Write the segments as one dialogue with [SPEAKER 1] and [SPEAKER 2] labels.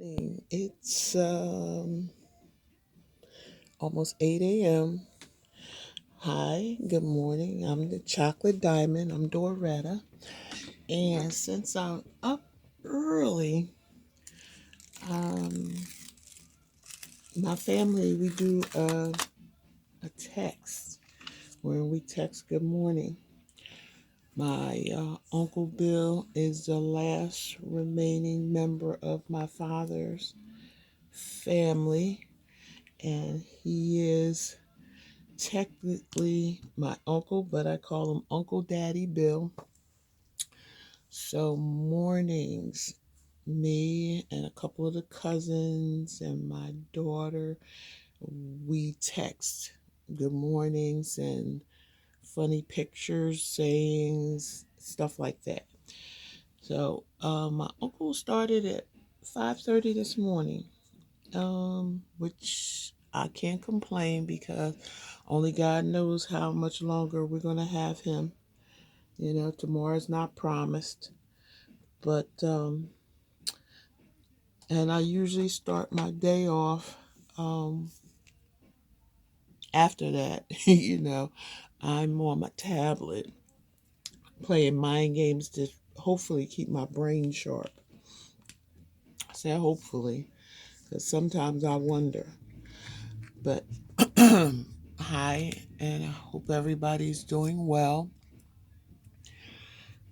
[SPEAKER 1] morning. It's almost 8 a.m. Hi, good morning. I'm the Chocolate Diamond. I'm Doretta. And since I'm up early, um, my family, we do a text where we text good morning. My Uncle Bill is the last remaining member of my father's family, and he is technically my uncle, but I call him Uncle Daddy Bill. So mornings, me and a couple of the cousins and my daughter, we text good mornings and funny pictures, sayings, stuff like that. So my uncle started at 5:30 this morning, which I can't complain because only God knows how much longer we're going to have him. Tomorrow's not promised. But, and I usually start my day off after that. I'm on my tablet playing mind games to hopefully keep my brain sharp. I say hopefully because sometimes I wonder. But, hi, and I hope everybody's doing well.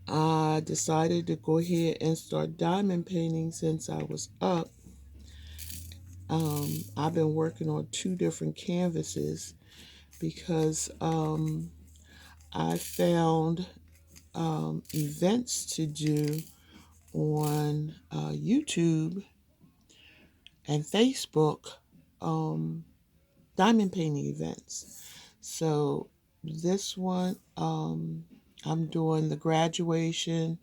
[SPEAKER 1] I decided to go ahead and start diamond painting since I was up. I've been working on two different canvases because I found events to do on YouTube and Facebook, diamond painting events. So this one, I'm doing the graduation.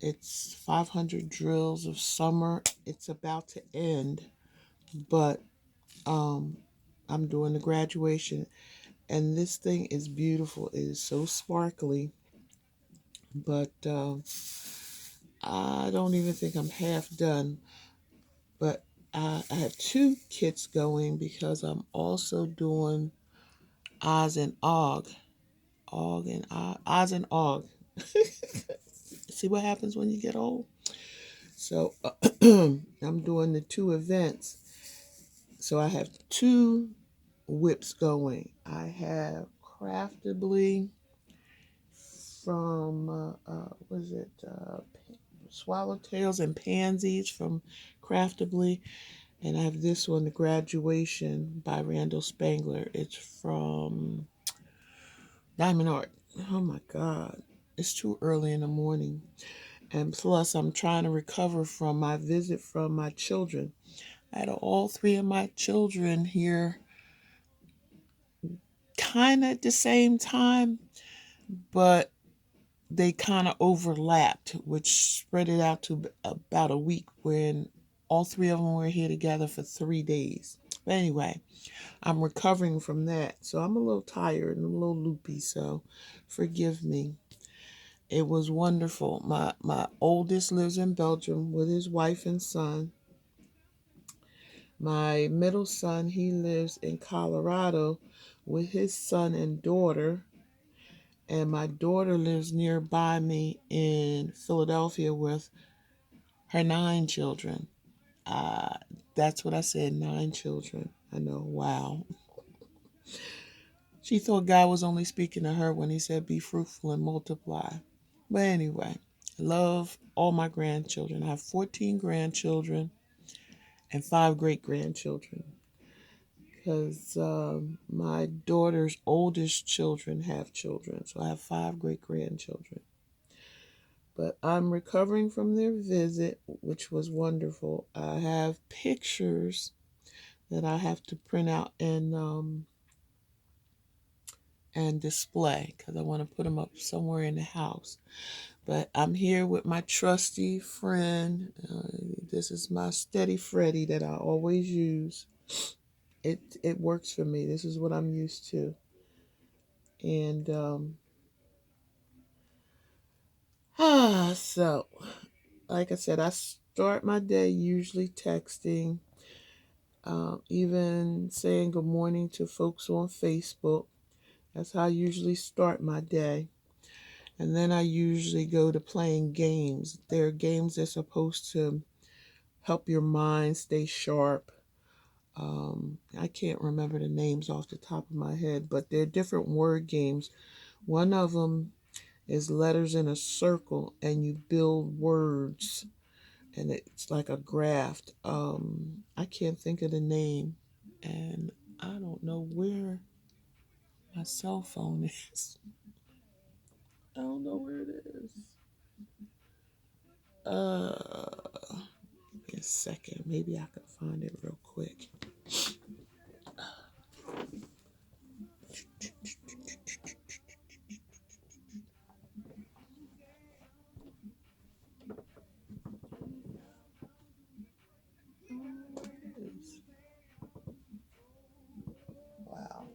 [SPEAKER 1] It's 500 drills of summer. It's about to end, but um, I'm doing the graduation, and this thing is beautiful. It is so sparkly, but I don't even think I'm half done. But I have two kits going because I'm also doing Oz and Oz and Og. See what happens when you get old. So I'm doing the two events. So I have two whips going. I have Craftably from was it Swallowtails and Pansies from Craftably, and I have this one, The Graduation by Randall Spangler. It's from Diamond Art. Oh my God, it's too early in the morning, and plus I'm trying to recover from my visit from my children. I had all three of my children here kind of at the same time, but they kind of overlapped, which spread it out to about a week when all three of them were here together for 3 days. But anyway, I'm recovering from that. So I'm a little tired and a little loopy. So forgive me. It was wonderful. My oldest lives in Belgium with his wife and son. My middle son, he lives in Colorado with his son and daughter. And my daughter lives nearby me in Philadelphia with her 9 children. Uh, that's what I said, 9 children. I know, wow. She thought God was only speaking to her when he said, be fruitful and multiply. But anyway, I love all my grandchildren. I have 14 grandchildren and 5 great grandchildren because my daughter's oldest children have children. So I have 5 great grandchildren. But I'm recovering from their visit, which was wonderful. I have pictures that I have to print out and display because I want to put them up somewhere in the house. But I'm here with my trusty friend. This is my steady Freddy that I always use. It works for me. This is what I'm used to. And so like I said, start my day usually texting, even saying good morning to folks on Facebook. That's how I usually start my day. And then I usually go to playing games. There are games that's supposed to help your mind stay sharp. I can't remember the names off the top of my head, but they're different word games. One of them is letters in a circle, and you build words, and it's like a graft. I can't think of the name, and I don't know where my cell phone is. I don't know where it is. Give me a second. Maybe I can find it real quick. Wow.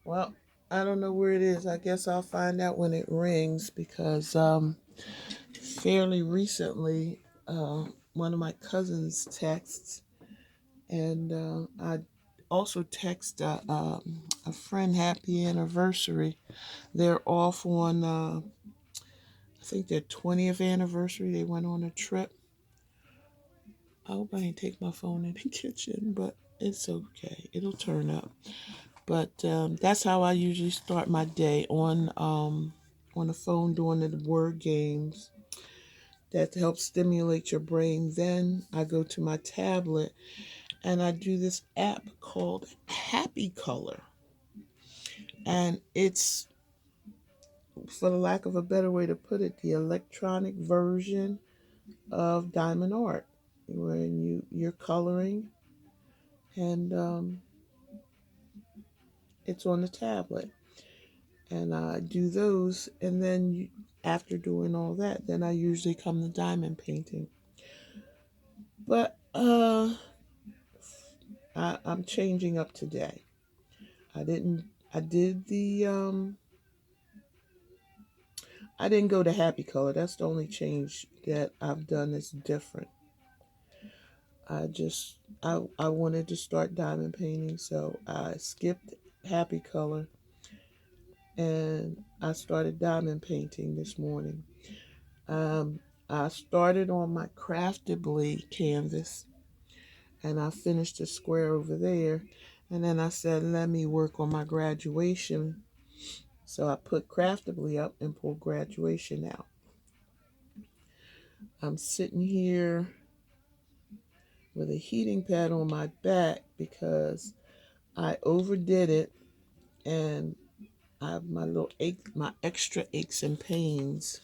[SPEAKER 1] Well, I don't know where it is. I guess I'll find out when it rings because fairly recently, one of my cousins texts, and I also text a friend happy anniversary. They're off on, I think their 20th anniversary. They went on a trip. I hope I didn't take my phone in the kitchen, but it's okay. It'll turn up. But that's how I usually start my day on the phone doing the word games that helps stimulate your brain. Then I go to my tablet and I do this app called Happy Color. And it's, for the lack of a better way to put it, the electronic version of Diamond Art, when you're coloring, and it's on the tablet. And I do those, and then after doing all that, then I usually come to diamond painting. But I'm changing up today. I didn't. I did the. I didn't go to Happy Color. That's the only change that I've done that's different. I wanted to start diamond painting, so I skipped Happy Color and I started diamond painting this morning. Um, I started on my Craftably canvas and I finished a square over there. And then I said, let me work on my graduation. So I put Craftably up and pulled graduation out. I'm sitting here with a heating pad on my back because I overdid it, and I have my little my extra aches and pains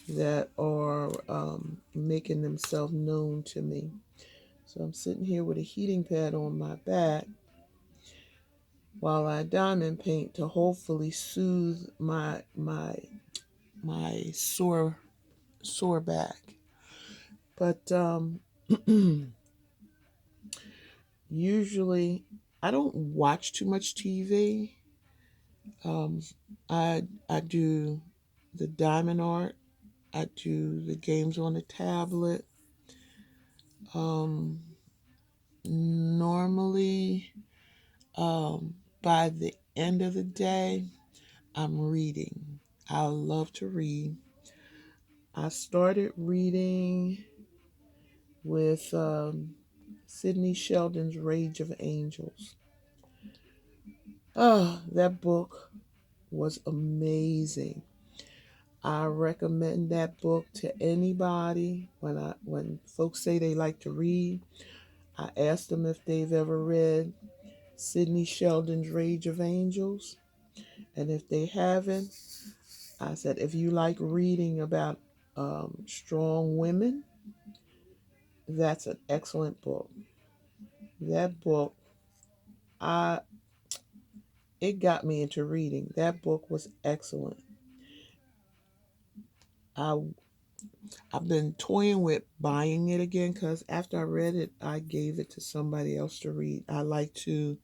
[SPEAKER 1] that are making themselves known to me. So I'm sitting here with a heating pad on my back while I diamond paint to hopefully soothe my sore back. But usually I don't watch too much TV. Um, I do the diamond art. I do the games on the tablet. Um, Normally, by the end of the day, I'm reading. I love to read. I started reading with Sidney Sheldon's Rage of Angels. Oh, that book was amazing. I recommend that book to anybody. When folks say they like to read, I ask them if they've ever read Sidney Sheldon's Rage of Angels. And if they haven't, I said, if you like reading about strong women, that's an excellent book. That book, I it got me into reading. That book was excellent. I I've been toying with buying it again because after I read it, I gave it to somebody else to read. I like to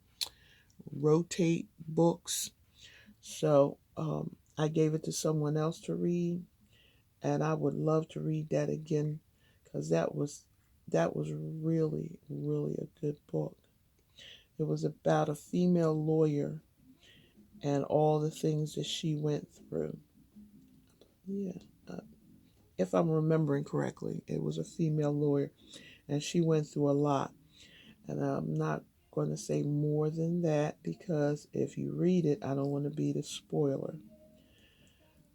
[SPEAKER 1] rotate books, so I gave it to someone else to read, and I would love to read that again because that was really, really a good book. It was about a female lawyer and all the things that she went through. Yeah, uh, if I'm remembering correctly, it was a female lawyer, and she went through a lot. And I'm not going to say more than that because if you read it, I don't want to be the spoiler.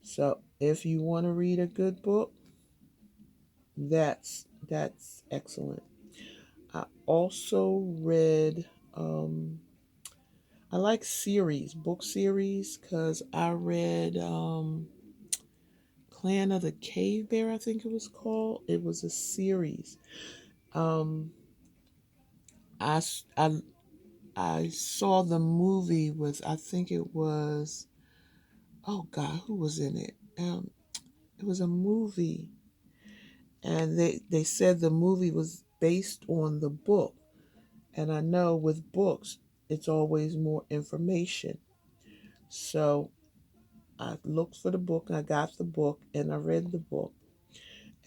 [SPEAKER 1] So if you want to read a good book, that's excellent. I also read. I like book series, because I read Clan of the Cave Bear, I think it was called. It was a series. Um, I, s- I saw the movie with, I think it was, oh God, who was in it? It was a movie, and they said the movie was based on the book. And I know with books, it's always more information. So I looked for the book, and I got the book, and I read the book.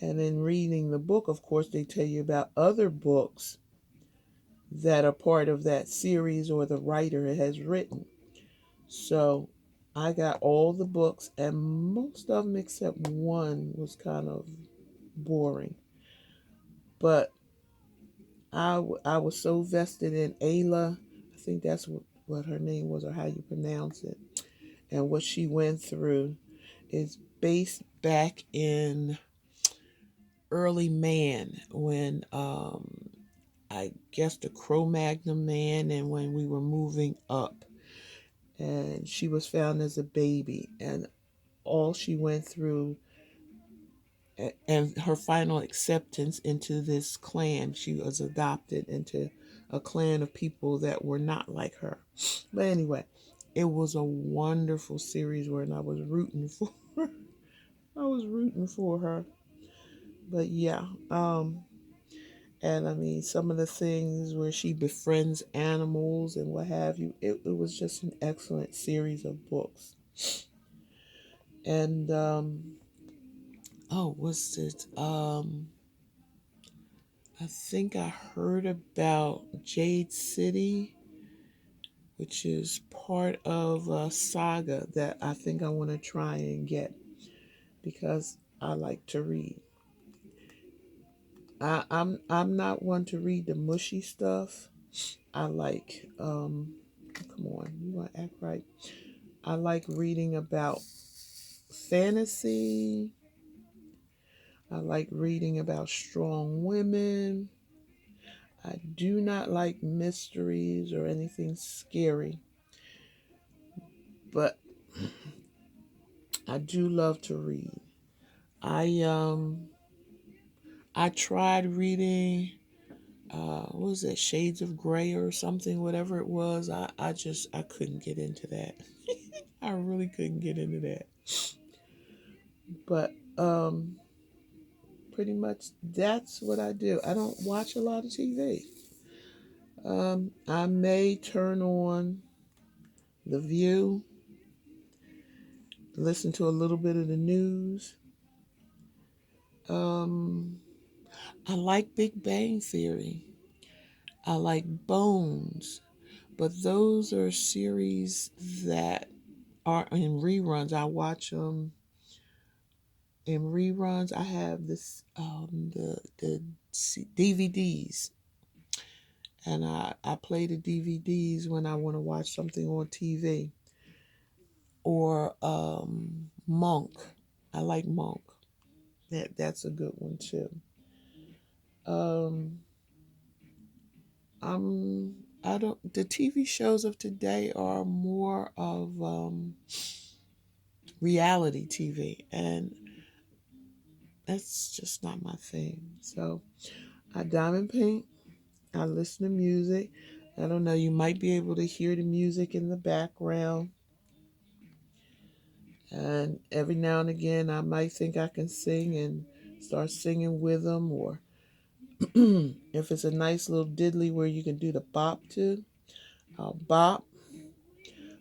[SPEAKER 1] And in reading the book, of course, they tell you about other books that are part of that series or the writer has written. So I got all the books, and most of them except one was kind of boring. But I was so vested in Ayla. I think that's what her name was, or how you pronounce it, and what she went through is based back in early man, when I guess the Cro-Magnon man, and when we were moving up, and she was found as a baby, and all she went through, and her final acceptance into this clan. She was adopted into a clan of people that were not like her. But anyway, it was a wonderful series where I was rooting for her. I was rooting for her. But yeah, and I mean, some of the things where she befriends animals and what have you, it was just an excellent series of books. And oh, what's it? I think I heard about Jade City, which is part of a saga that I think I want to try and get, because I like to read. I'm not one to read the mushy stuff. I like come on, you want to act right. I like reading about fantasy. I like reading about strong women. I do not like mysteries or anything scary, but I do love to read. I I tried reading what was it, Shades of Grey or something, whatever it was. I couldn't get into that. I really couldn't get into that. But pretty much that's what I do. I don't watch a lot of TV. I may turn on The View, listen to a little bit of the news. Um, I like Big Bang Theory. I like Bones, but those are series that are in reruns. I watch them in reruns. I have this the DVDs, and I play the DVDs when I want to watch something on TV, or Monk. I like Monk. That's a good one too. Um, I'm I don't the TV shows of today are more of reality TV, and that's just not my thing. So I diamond paint. I listen to music. I don't know, you might be able to hear the music in the background. And every now and again, I might think I can sing and start singing with them. Or if it's a nice little diddly where you can do the bop to, I'll bop.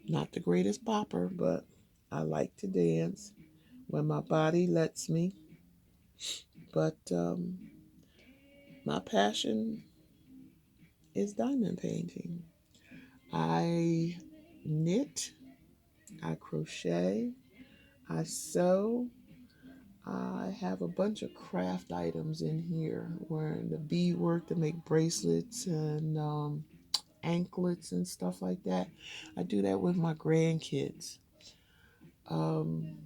[SPEAKER 1] Not the greatest bopper, but I like to dance when my body lets me. But My passion is diamond painting. I knit, I crochet, I sew. I have a bunch of craft items in here, wearing the beadwork to make bracelets and anklets and stuff like that. I do that with my grandkids. Um,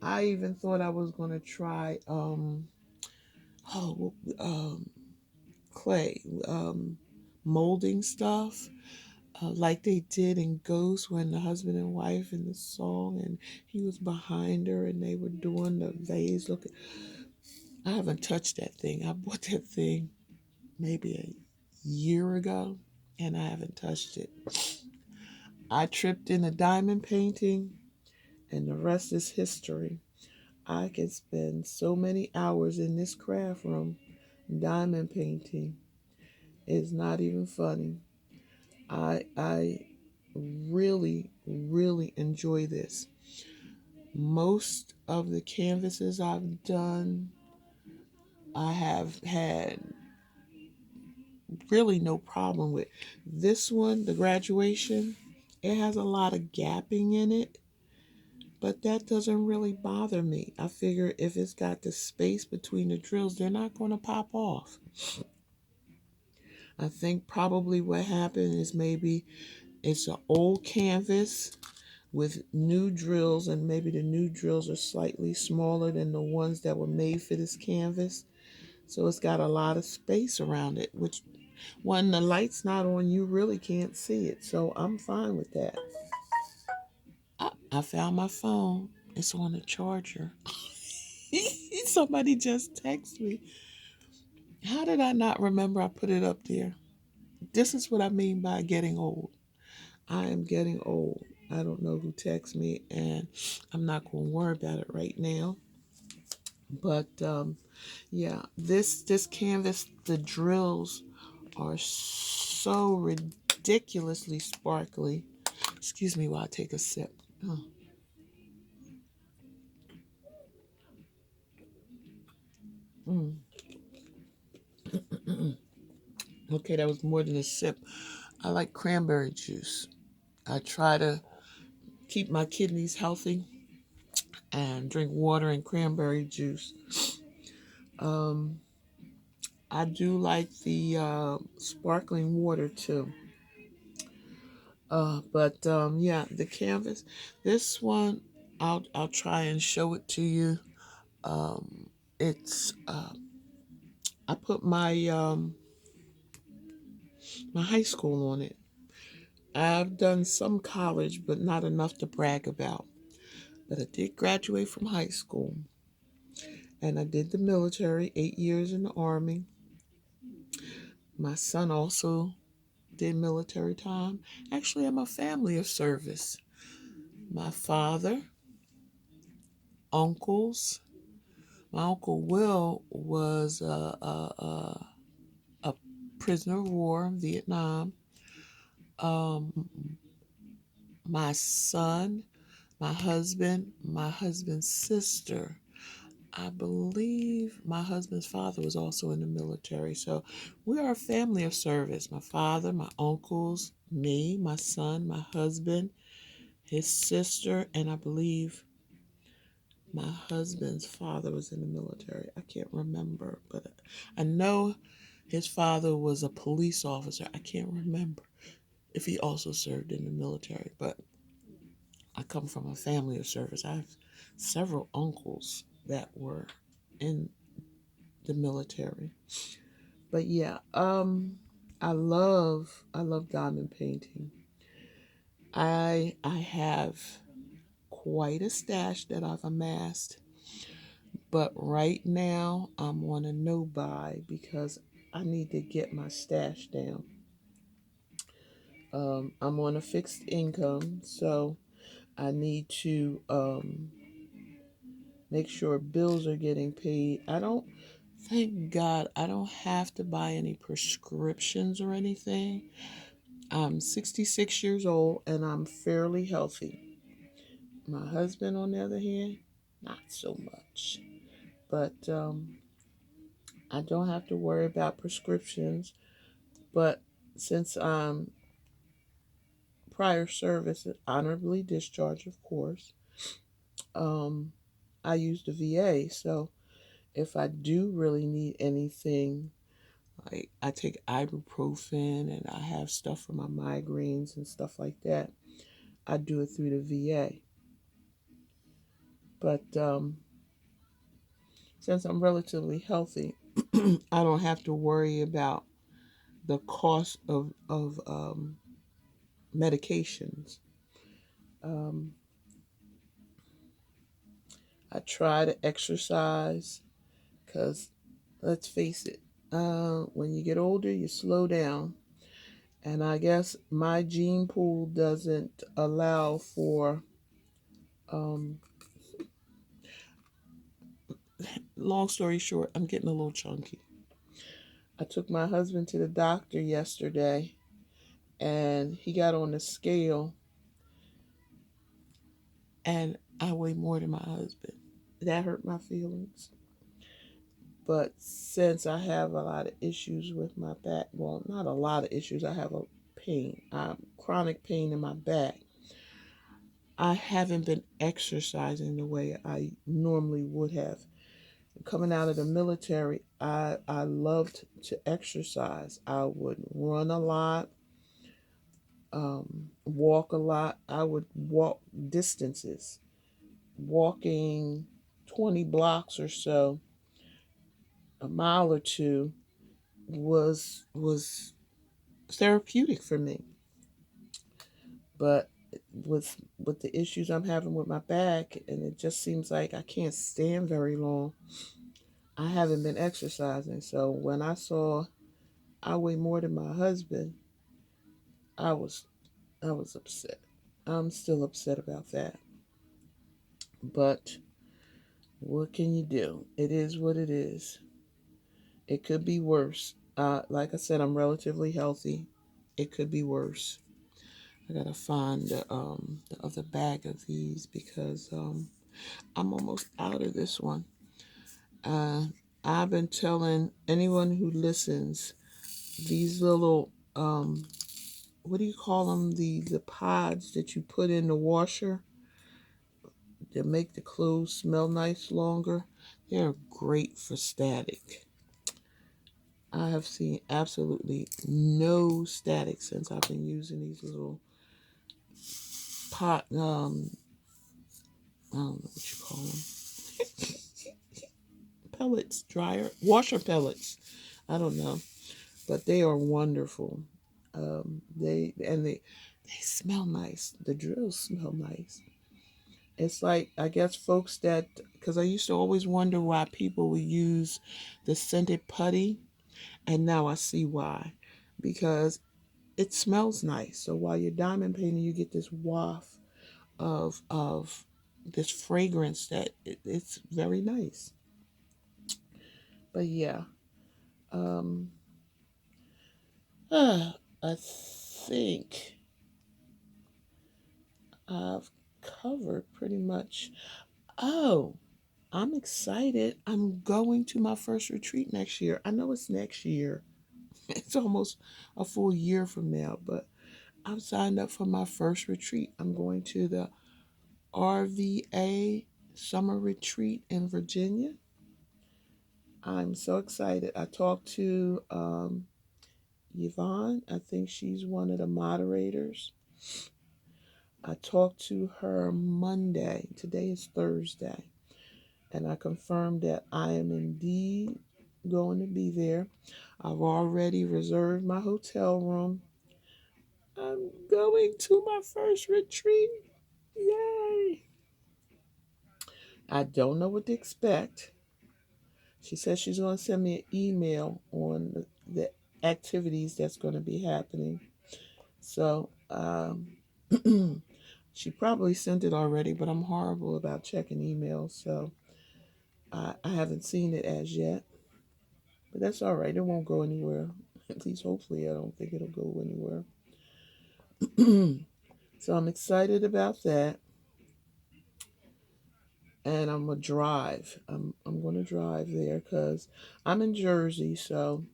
[SPEAKER 1] I even thought I was going to try oh, clay, molding stuff, like they did in Ghost when the husband and wife in the song, and he was behind her and they were doing the vase. Look, I haven't touched that thing. I bought that thing maybe a year ago, and I haven't touched it. I tripped in a diamond painting, and the rest is history. I can spend so many hours in this craft room diamond painting. It's not even funny. I really enjoy this. Most of the canvases I've done, I have had really no problem with. This one, the graduation, it has a lot of gapping in it, but that doesn't really bother me. I figure if it's got the space between the drills, they're not going to pop off. I think probably what happened is maybe it's an old canvas with new drills, and maybe the new drills are slightly smaller than the ones that were made for this canvas. So it's got a lot of space around it, which when the light's not on, you really can't see it. So I'm fine with that. I found my phone. It's on the charger. Somebody just texted me. How did I not remember I put it up there? This is what I mean by getting old. I am getting old. I don't know who texted me, and I'm not going to worry about it right now. But yeah, this canvas, the drills are so ridiculously sparkly. Excuse me while I take a sip. Oh, mm. Okay, that was more than a sip. I like cranberry juice. I try to keep my kidneys healthy and drink water and cranberry juice. Um, I do like the sparkling water too. But yeah, the canvas. This one, I'll try and show it to you. It's I put my high school on it. I've done some college, but not enough to brag about. But I did graduate from high school, and I did the military, 8 years in the Army. My son also did military time. Actually, I'm a family of service. My father, uncles. My uncle Will was a prisoner of war in Vietnam. Um, my son, my husband's sister. I believe my husband's father was also in the military. So we are a family of service. My father, my uncles, me, my son, my husband, his sister, and I believe my husband's father was in the military. I can't remember, but I know his father was a police officer. I can't remember if he also served in the military, but I come from a family of service. I have several uncles that were in the military. But yeah, I love diamond painting. I have quite a stash that I've amassed, but right now I'm on a no buy because I need to get my stash down. I'm on a fixed income, so I need to make sure bills are getting paid. I don't, thank God, I don't have to buy any prescriptions or anything. I'm 66 years old and I'm fairly healthy. My husband, on the other hand, not so much. But I don't have to worry about prescriptions, but since prior service is honorably discharged, of course, um, I use the VA. So if I do really need anything, like I take ibuprofen and I have stuff for my migraines and stuff like that, I do it through the VA. But since I'm relatively healthy, I don't have to worry about the cost of medications. Um, I try to exercise because, let's face it, when you get older, you slow down. And I guess my gene pool doesn't allow for, um, long story short, I'm getting a little chunky. I took my husband to the doctor yesterday and he got on the scale and I weigh more than my husband. That hurt my feelings. But since I have a lot of issues with my back, well, not a lot of issues, I have a pain, chronic pain in my back. I haven't been exercising the way I normally would have. Coming out of the military, I loved to exercise. I would run a lot, walk a lot. I would walk distances, walking 20 blocks or so, a mile or two was therapeutic for me. But with the issues I'm having with my back, and it just seems like I can't stand very long, I haven't been exercising. So when I saw I weigh more than my husband, I was I was upset. I'm still upset about that. But what can you do? It is what it is. It could be worse. Like I said, I'm relatively healthy. It could be worse. I gotta find the other bag of these because I'm almost out of this one. Uh, I've been telling anyone who listens these little what do you call them? The pods that you put in the washer that make the clothes smell nice longer. They're great for static. I have seen absolutely no static since I've been using these little pot. I don't know what you call them. Pellets, dryer, washer pellets. I don't know, but they are wonderful. They smell nice. The drills smell nice. It's like, I guess folks that, because I used to always wonder why people would use the scented putty, and now I see why. Because it smells nice. So while you're diamond painting, you get this waft of this fragrance that it's very nice. But yeah, um, I think I've covered pretty much. Oh, I'm excited. I'm going to my first retreat next year. I know it's next year. It's almost a full year from now, but I've signed up for my first retreat. I'm going to the RVA summer retreat in Virginia. I'm so excited. I talked to Yvonne. I think she's one of the moderators. I talked to her Monday. Today is Thursday. And I confirmed that I am indeed going to be there. I've already reserved my hotel room. I'm going to my first retreat. Yay! I don't know what to expect. She says she's going to send me an email on the activities that's going to be happening. So, she probably sent it already, but I'm horrible about checking emails, so I haven't seen it as yet. But that's all right. It won't go anywhere. At least, hopefully, I don't think it'll go anywhere. So I'm excited about that. and I'm gonna drive. I'm gonna drive there because I'm in Jersey, so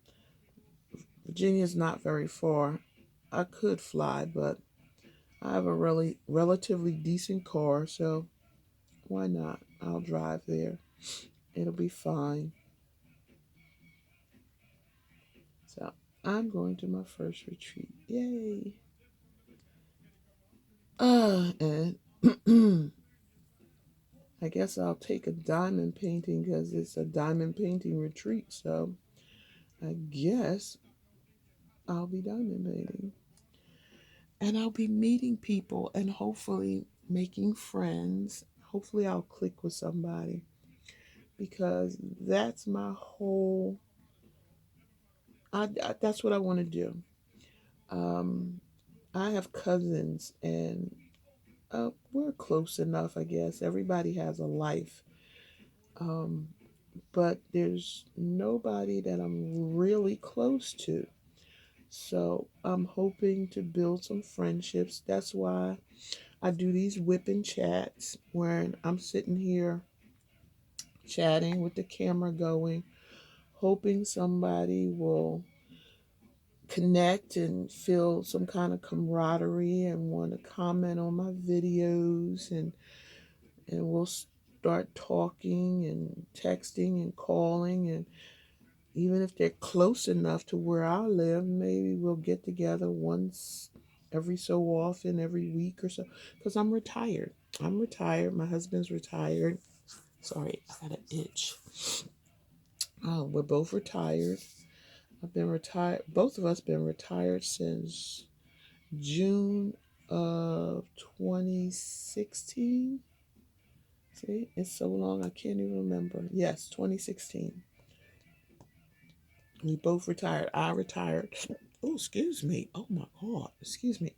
[SPEAKER 1] Virginia's not very far. I could fly, but I have a really relatively decent car, so why not? I'll drive there. It'll be fine. So I'm going to my first retreat. Yay! And I guess I'll take a diamond painting because it's a diamond painting retreat. So I guess I'll be diamond painting. And I'll be meeting people and hopefully making friends. Hopefully, I'll click with somebody because that's my whole. That's what I want to do. Um, I have cousins, and we're close enough, I guess. Everybody has a life, um, but there's nobody that I'm really close to. So I'm hoping to build some friendships. That's why I do these whipping chats where I'm sitting here chatting with the camera going, hoping somebody will connect and feel some kind of camaraderie and want to comment on my videos, and we'll start talking and texting and calling, and even if they're close enough to where I live, maybe we'll get together once every so often, every week or so, because I'm retired. I'm retired. My husband's retired. Sorry, I got an itch. We're both retired. I've been retired. Both of us been retired since June of 2016. See, it's so long I can't even remember. Yes, 2016. We both retired. I retired. Oh, excuse me. Oh my God. Excuse me.